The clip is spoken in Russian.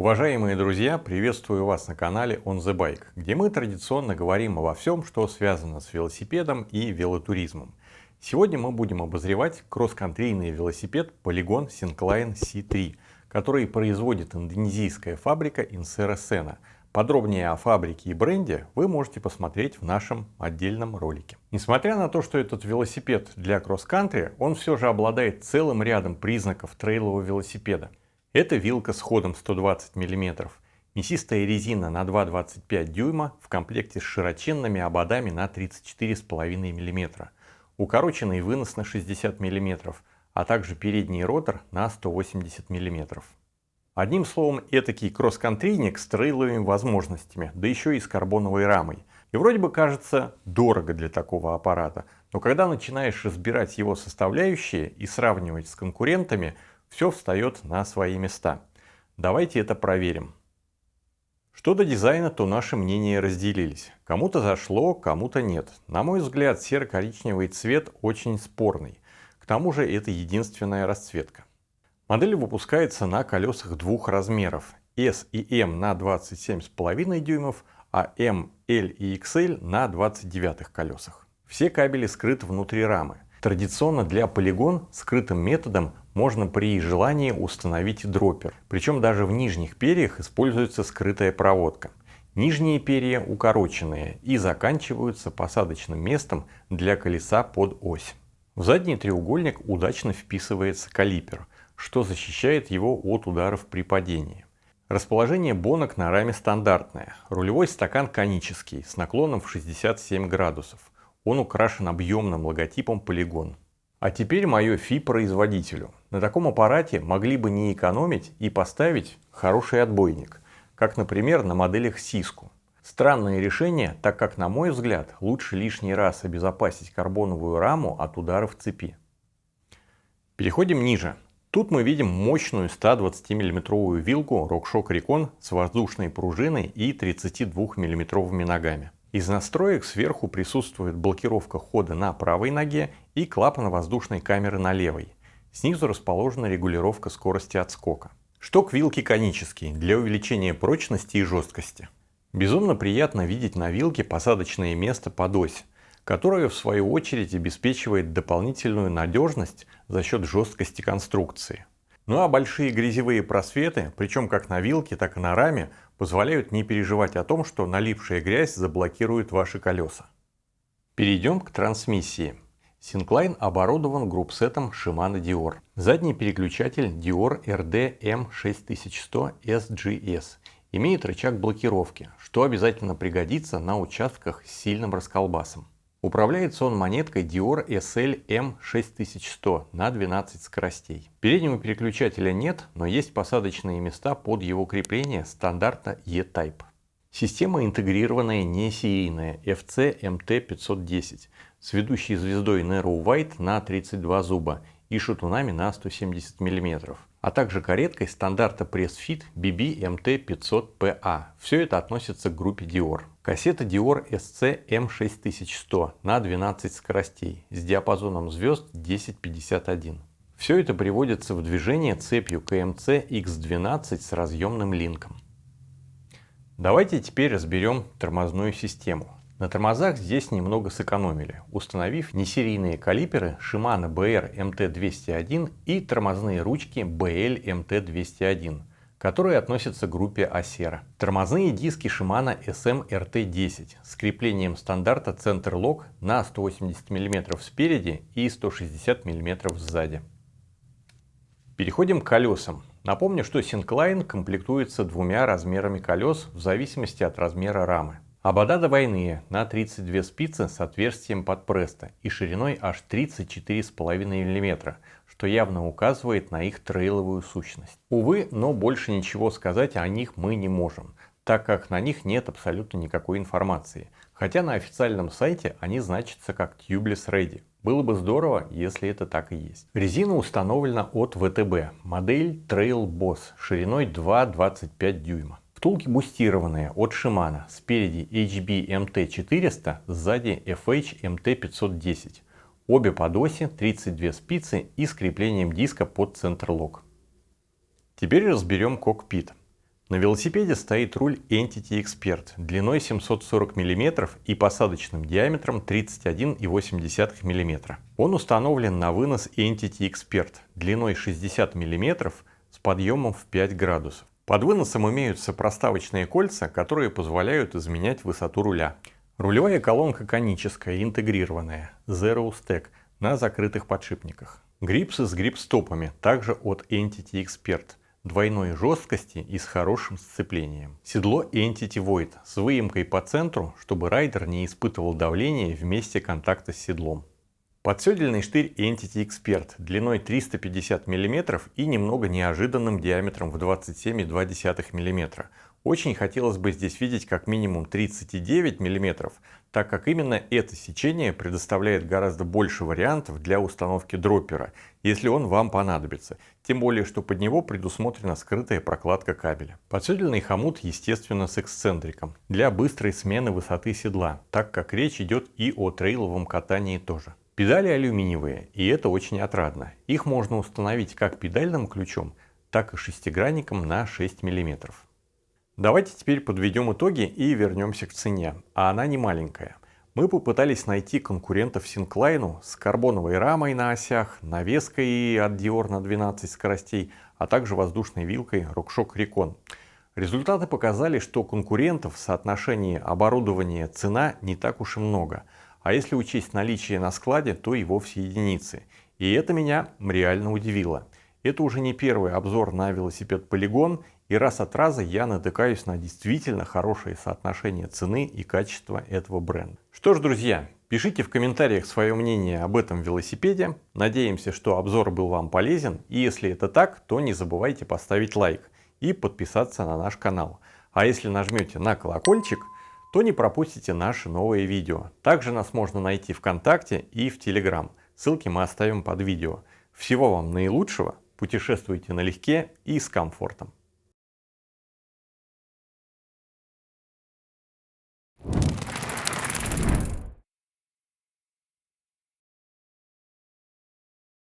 Уважаемые друзья, приветствую вас на канале On The Bike, где мы традиционно говорим обо всем, что связано с велосипедом и велотуризмом. Сегодня мы будем обозревать кросс-контрийный велосипед Polygon Syncline C3, который производит индонезийская фабрика Insera Sena. Подробнее о фабрике и бренде вы можете посмотреть в нашем отдельном ролике. Несмотря на то, что этот велосипед для кросс-кантри, он все же обладает целым рядом признаков трейлового велосипеда. Это вилка с ходом 120 мм, мясистая резина на 2,25 дюйма в комплекте с широченными ободами на 34,5 мм, укороченный вынос на 60 мм, а также передний ротор на 180 мм. Одним словом, этакий кросс-контрийник с трейловыми возможностями, да еще и с карбоновой рамой. И вроде бы кажется дорого для такого аппарата, но когда начинаешь разбирать его составляющие и сравнивать с конкурентами, все встает на свои места. Давайте это проверим. Что до дизайна, то наши мнения разделились. Кому-то зашло, кому-то нет. На мой взгляд, серо-коричневый цвет очень спорный. К тому же это единственная расцветка. Модель выпускается на колесах двух размеров. S и M на 27,5 дюймов, а M, L и XL на 29 колесах. Все кабели скрыты внутри рамы. Традиционно для Polygon скрытым методом можно при желании установить дроппер. Причем даже в нижних перьях используется скрытая проводка. Нижние перья укороченные и заканчиваются посадочным местом для колеса под ось. В задний треугольник удачно вписывается калипер, что защищает его от ударов при падении. Расположение бонок на раме стандартное. Рулевой стакан конический с наклоном в 67 градусов. Он украшен объемным логотипом Polygon. А теперь мое фи производителю. На таком аппарате могли бы не экономить и поставить хороший отбойник, как, например, на моделях Cisco. Странное решение, так как, на мой взгляд, лучше лишний раз обезопасить карбоновую раму от ударов цепи. Переходим ниже. Тут мы видим мощную 120 мм вилку RockShox Recon с воздушной пружиной и 32 мм ногами. Из настроек сверху присутствует блокировка хода на правой ноге и клапан воздушной камеры на левой. Снизу расположена регулировка скорости отскока. Шток вилки конический для увеличения прочности и жесткости. Безумно приятно видеть на вилке посадочное место под ось, которое в свою очередь обеспечивает дополнительную надежность за счет жесткости конструкции. Ну а большие грязевые просветы, причем как на вилке, так и на раме, позволяют не переживать о том, что налипшая грязь заблокирует ваши колеса. Перейдем к трансмиссии. Syncline оборудован группсетом Shimano Deore. Задний переключатель Deore RD M6100 SGS имеет рычаг блокировки, что обязательно пригодится на участках с сильным расколбасом. Управляется он монеткой Deore SL M6100 на 12 скоростей. Переднего переключателя нет, но есть посадочные места под его крепление стандарта E-Type. Система интегрированная несерийная FC MT510 с ведущей звездой Narrow White на 32 зуба и шатунами на 170 мм, а также кареткой стандарта PressFit BB MT500PA. Все это относится к группе Deore. Кассета Deore SC M6100 на 12 скоростей с диапазоном звезд 1051. Все это приводится в движение цепью KMC X12 с разъемным линком. Давайте теперь разберем тормозную систему. На тормозах здесь немного сэкономили, установив несерийные калиперы Shimano BR MT201 и тормозные ручки BL MT201, которые относятся к группе Acera. Тормозные диски Shimano SM RT10 с креплением стандарта Center Lock на 180 мм спереди и 160 мм сзади. Переходим к колесам. Напомню, что Syncline комплектуется двумя размерами колес в зависимости от размера рамы. Обода двойные на 32 спицы с отверстием под престо и шириной аж 34,5 мм, что явно указывает на их трейловую сущность. Увы, но больше ничего сказать о них мы не можем, так как на них нет абсолютно никакой информации, хотя на официальном сайте они значатся как Tubeless Ready. Было бы здорово, если это так и есть. Резина установлена от ВТБ, модель Trail Boss шириной 2,25 дюйма. Втулки бустированные от Shimano, спереди HB MT400, сзади FH MT510. Обе под оси, 32 спицы и с креплением диска под Center Lock. Теперь разберем кокпит. На велосипеде стоит руль Entity Expert длиной 740 мм и посадочным диаметром 31,8 мм. Он установлен на вынос Entity Expert длиной 60 мм с подъемом в 5 градусов. Под выносом имеются проставочные кольца, которые позволяют изменять высоту руля. Рулевая колонка коническая, интегрированная, Zero Stack, на закрытых подшипниках. Грипсы с грип-стопами, также от Entity Expert, двойной жесткости и с хорошим сцеплением. Седло Entity Void с выемкой по центру, чтобы райдер не испытывал давления в месте контакта с седлом. Подседельный штырь Entity Expert длиной 350 мм и немного неожиданным диаметром в 27,2 мм. Очень хотелось бы здесь видеть как минимум 39 мм, так как именно это сечение предоставляет гораздо больше вариантов для установки дроппера, если он вам понадобится. Тем более, что под него предусмотрена скрытая прокладка кабеля. Подседельный хомут, естественно, с эксцентриком, для быстрой смены высоты седла, так как речь идет и о трейловом катании тоже. Педали алюминиевые, и это очень отрадно. Их можно установить как педальным ключом, так и шестигранником на 6 мм. Давайте теперь подведем итоги и вернемся к цене, а она не маленькая. Мы попытались найти конкурентов Синклайну с карбоновой рамой на осях, навеской от Dior на 12 скоростей, а также воздушной вилкой RockShox Recon. Результаты показали, что конкурентов в соотношении оборудования-цена не так уж и много, а если учесть наличие на складе, то и вовсе единицы. И это меня реально удивило. Это уже не первый обзор на велосипед Polygon, и раз от раза я натыкаюсь на действительно хорошее соотношение цены и качества этого бренда. Что ж, друзья, пишите в комментариях свое мнение об этом велосипеде. Надеемся, что обзор был вам полезен, и если это так, то не забывайте поставить лайк и подписаться на наш канал. А если нажмете на колокольчик, то не пропустите наши новые видео. Также нас можно найти ВКонтакте и в Telegram. Ссылки мы оставим под видео. Всего вам наилучшего, путешествуйте налегке и с комфортом.